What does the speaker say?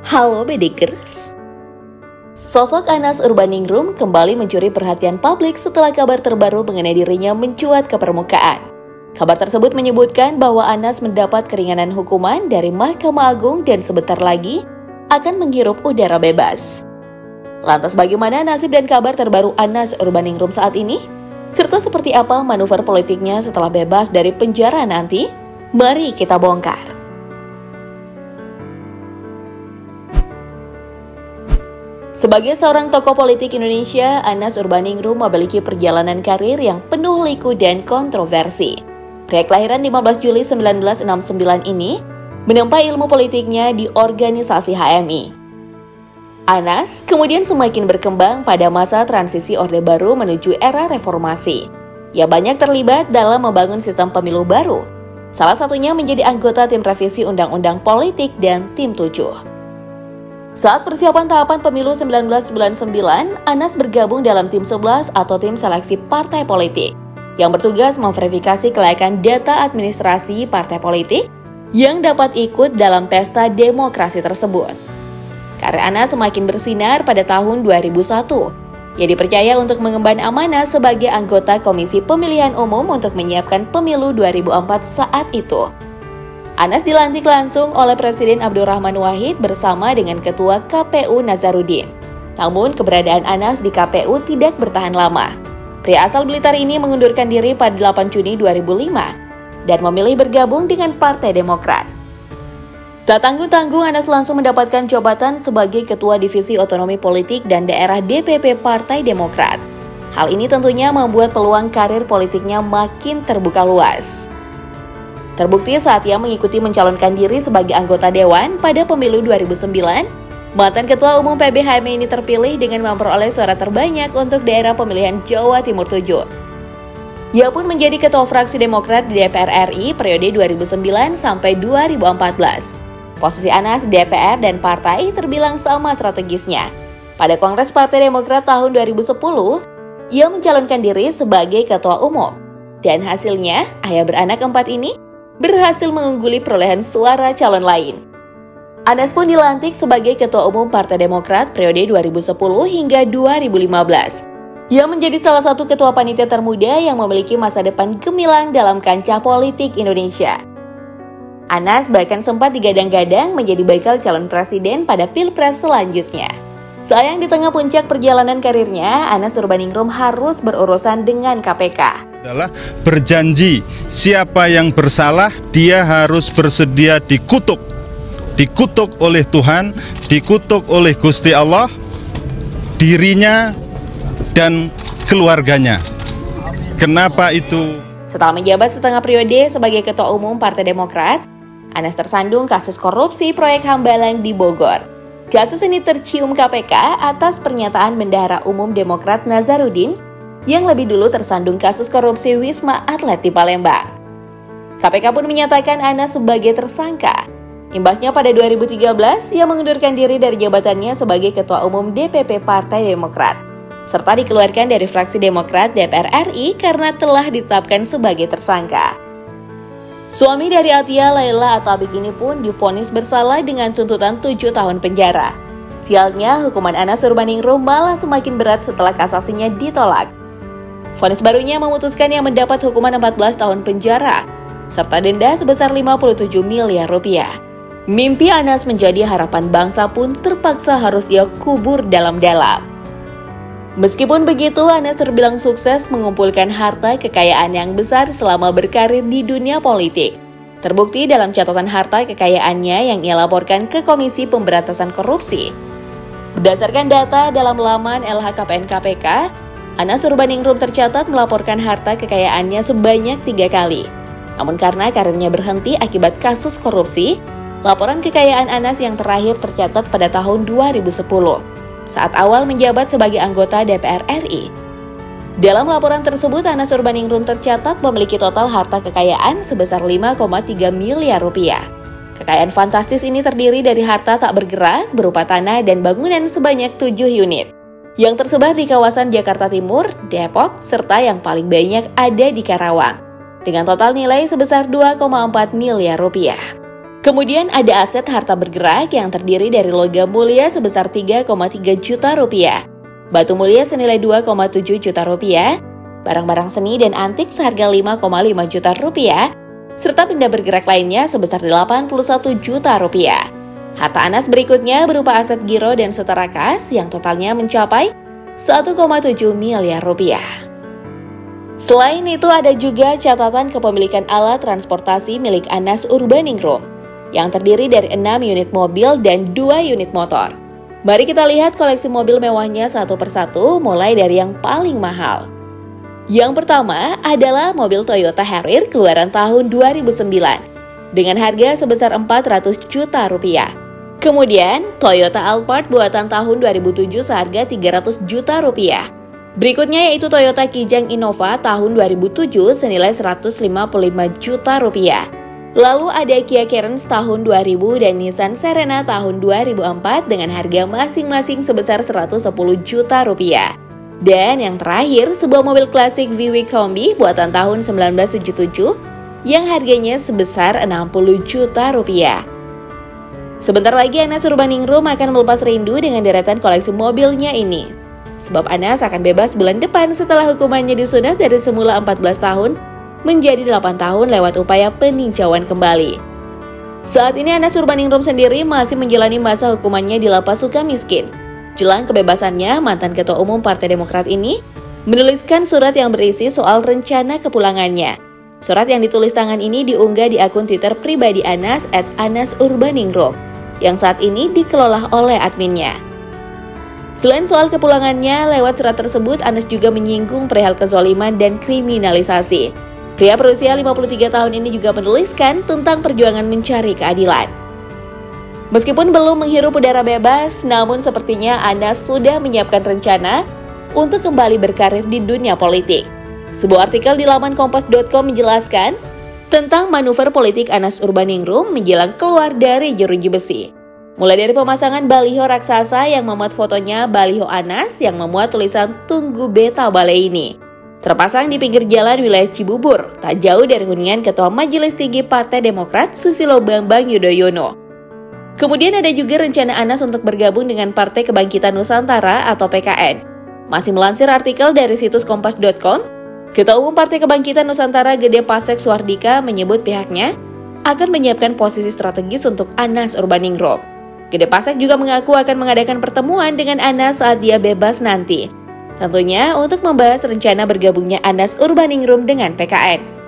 Halo Bedikers. Sosok Anas Urbaningrum kembali mencuri perhatian publik setelah kabar terbaru mengenai dirinya mencuat ke permukaan. Kabar tersebut menyebutkan bahwa Anas mendapat keringanan hukuman dari Mahkamah Agung dan sebentar lagi akan menghirup udara bebas. Lantas bagaimana nasib dan kabar terbaru Anas Urbaningrum saat ini? Serta seperti apa manuver politiknya setelah bebas dari penjara nanti? Mari kita bongkar. Sebagai seorang tokoh politik Indonesia, Anas Urbaningrum memiliki perjalanan karir yang penuh liku dan kontroversi. Pria kelahiran 15 Juli 1969 ini menempa ilmu politiknya di organisasi HMI. Anas kemudian semakin berkembang pada masa transisi Orde Baru menuju era reformasi. Ia banyak terlibat dalam membangun sistem pemilu baru, salah satunya menjadi anggota tim revisi Undang-Undang Politik dan Tim 7. Saat persiapan tahapan pemilu 1999, Anas bergabung dalam Tim 11 atau Tim Seleksi Partai Politik yang bertugas memverifikasi kelayakan data administrasi partai politik yang dapat ikut dalam pesta demokrasi tersebut. Karir Anas semakin bersinar pada tahun 2001. Ia dipercaya untuk mengemban amanah sebagai anggota Komisi Pemilihan Umum untuk menyiapkan pemilu 2004 saat itu. Anas dilantik langsung oleh Presiden Abdurrahman Wahid bersama dengan Ketua KPU Nazarudin. Namun keberadaan Anas di KPU tidak bertahan lama. Pria asal Blitar ini mengundurkan diri pada 8 Juni 2005 dan memilih bergabung dengan Partai Demokrat. Tak tanggung-tanggung, Anas langsung mendapatkan jabatan sebagai Ketua Divisi Otonomi Politik dan Daerah DPP Partai Demokrat. Hal ini tentunya membuat peluang karir politiknya makin terbuka luas. Terbukti saat ia mengikuti mencalonkan diri sebagai anggota Dewan pada pemilu 2009, mantan Ketua Umum PBHMI ini terpilih dengan memperoleh suara terbanyak untuk daerah pemilihan Jawa Timur 7. Ia pun menjadi Ketua Fraksi Demokrat di DPR RI periode 2009 sampai 2014. Posisi Anas di DPR dan partai terbilang sama strategisnya. Pada Kongres Partai Demokrat tahun 2010, ia mencalonkan diri sebagai Ketua Umum. Dan hasilnya, ayah beranak 4 ini berhasil mengungguli perolehan suara calon lain. Anas pun dilantik sebagai Ketua Umum Partai Demokrat periode 2010 hingga 2015. Ia menjadi salah satu ketua panitia termuda yang memiliki masa depan gemilang dalam kancah politik Indonesia. Anas bahkan sempat digadang-gadang menjadi bakal calon presiden pada Pilpres selanjutnya. Sayang di tengah puncak perjalanan karirnya, Anas Urbaningrum harus berurusan dengan KPK. Adalah berjanji siapa yang bersalah dia harus bersedia dikutuk oleh Tuhan, dikutuk oleh Gusti Allah, dirinya dan keluarganya. Kenapa itu? Setelah menjabat setengah periode sebagai Ketua Umum Partai Demokrat, Anas tersandung kasus korupsi proyek Hambalang di Bogor. Kasus ini tercium KPK atas pernyataan Bendahara Umum Demokrat Nazarudin yang lebih dulu tersandung kasus korupsi Wisma Atlet di Palembang. KPK pun menyatakan Anas sebagai tersangka. Imbasnya pada 2013, ia mengundurkan diri dari jabatannya sebagai Ketua Umum DPP Partai Demokrat, serta dikeluarkan dari fraksi Demokrat DPR RI karena telah ditetapkan sebagai tersangka. Suami dari Atia, Laila Atabik ini pun divonis bersalah dengan tuntutan 7 tahun penjara. Sialnya, hukuman Anas Urbaningrum malah semakin berat setelah kasasinya ditolak. Vonis barunya memutuskan yang mendapat hukuman 14 tahun penjara, serta denda sebesar 57 miliar rupiah. Mimpi Anas menjadi harapan bangsa pun terpaksa harus ia kubur dalam-dalam. Meskipun begitu, Anas terbilang sukses mengumpulkan harta kekayaan yang besar selama berkarir di dunia politik. Terbukti dalam catatan harta kekayaannya yang ia laporkan ke Komisi Pemberantasan Korupsi. Berdasarkan data dalam laman LHKPN KPK, Anas Urbaningrum tercatat melaporkan harta kekayaannya sebanyak 3 kali. Namun karena karirnya berhenti akibat kasus korupsi, laporan kekayaan Anas yang terakhir tercatat pada tahun 2010, saat awal menjabat sebagai anggota DPR RI. Dalam laporan tersebut, Anas Urbaningrum tercatat memiliki total harta kekayaan sebesar 5,3 miliar rupiah. Kekayaan fantastis ini terdiri dari harta tak bergerak berupa tanah dan bangunan sebanyak 7 unit. Yang tersebar di kawasan Jakarta Timur, Depok, serta yang paling banyak ada di Karawang, dengan total nilai sebesar 2,4 miliar rupiah. Kemudian ada aset harta bergerak yang terdiri dari logam mulia sebesar 3,3 juta rupiah, batu mulia senilai 2,7 juta rupiah, barang-barang seni dan antik seharga 5,5 juta rupiah, serta benda bergerak lainnya sebesar 81 juta rupiah. Harta Anas berikutnya berupa aset giro dan setara kas yang totalnya mencapai 1,7 miliar rupiah. Selain itu ada juga catatan kepemilikan alat transportasi milik Anas Urbaningrum yang terdiri dari 6 unit mobil dan 2 unit motor. Mari kita lihat koleksi mobil mewahnya satu persatu, mulai dari yang paling mahal. Yang pertama adalah mobil Toyota Harrier keluaran tahun 2009 dengan harga sebesar 400 juta rupiah. Kemudian Toyota Alphard buatan tahun 2007 seharga 300 juta rupiah. Berikutnya yaitu Toyota Kijang Innova tahun 2007 senilai 155 juta rupiah. Lalu ada Kia Carens tahun 2000 dan Nissan Serena tahun 2004 dengan harga masing-masing sebesar 110 juta rupiah. Dan yang terakhir, sebuah mobil klasik VW Kombi buatan tahun 1977 yang harganya sebesar 60 juta rupiah. Sebentar lagi Anas Urbaningrum akan melepas rindu dengan deretan koleksi mobilnya ini. Sebab Anas akan bebas bulan depan setelah hukumannya disunat dari semula 14 tahun menjadi 8 tahun lewat upaya peninjauan kembali. Saat ini Anas Urbaningrum sendiri masih menjalani masa hukumannya di Lapas Sukamiskin. Jelang kebebasannya, mantan Ketua Umum Partai Demokrat ini menuliskan surat yang berisi soal rencana kepulangannya. Surat yang ditulis tangan ini diunggah di akun Twitter pribadi Anas @AnasUrbaningrum yang saat ini dikelola oleh adminnya. Selain soal kepulangannya, lewat surat tersebut Anas juga menyinggung perihal kezoliman dan kriminalisasi. Pria berusia 53 tahun ini juga menuliskan tentang perjuangan mencari keadilan. Meskipun belum menghirup udara bebas, namun sepertinya Anas sudah menyiapkan rencana untuk kembali berkarir di dunia politik. Sebuah artikel di laman kompas.com menjelaskan tentang manuver politik Anas Urbaningrum menjelang keluar dari jeruji besi. Mulai dari pemasangan baliho raksasa yang memuat fotonya baliho Anas yang memuat tulisan "Tunggu Beta Bale" ini. Terpasang di pinggir jalan wilayah Cibubur, tak jauh dari hunian Ketua Majelis Tinggi Partai Demokrat Susilo Bambang Yudhoyono. Kemudian ada juga rencana Anas untuk bergabung dengan Partai Kebangkitan Nusantara atau PKN. Masih melansir artikel dari situs kompas.com, Ketua Umum Partai Kebangkitan Nusantara Gede Pasek Suardika menyebut pihaknya akan menyiapkan posisi strategis untuk Anas Urbaningrum. Gede Pasek juga mengaku akan mengadakan pertemuan dengan Anas saat dia bebas nanti. Tentunya untuk membahas rencana bergabungnya Anas Urbaningrum dengan PKN.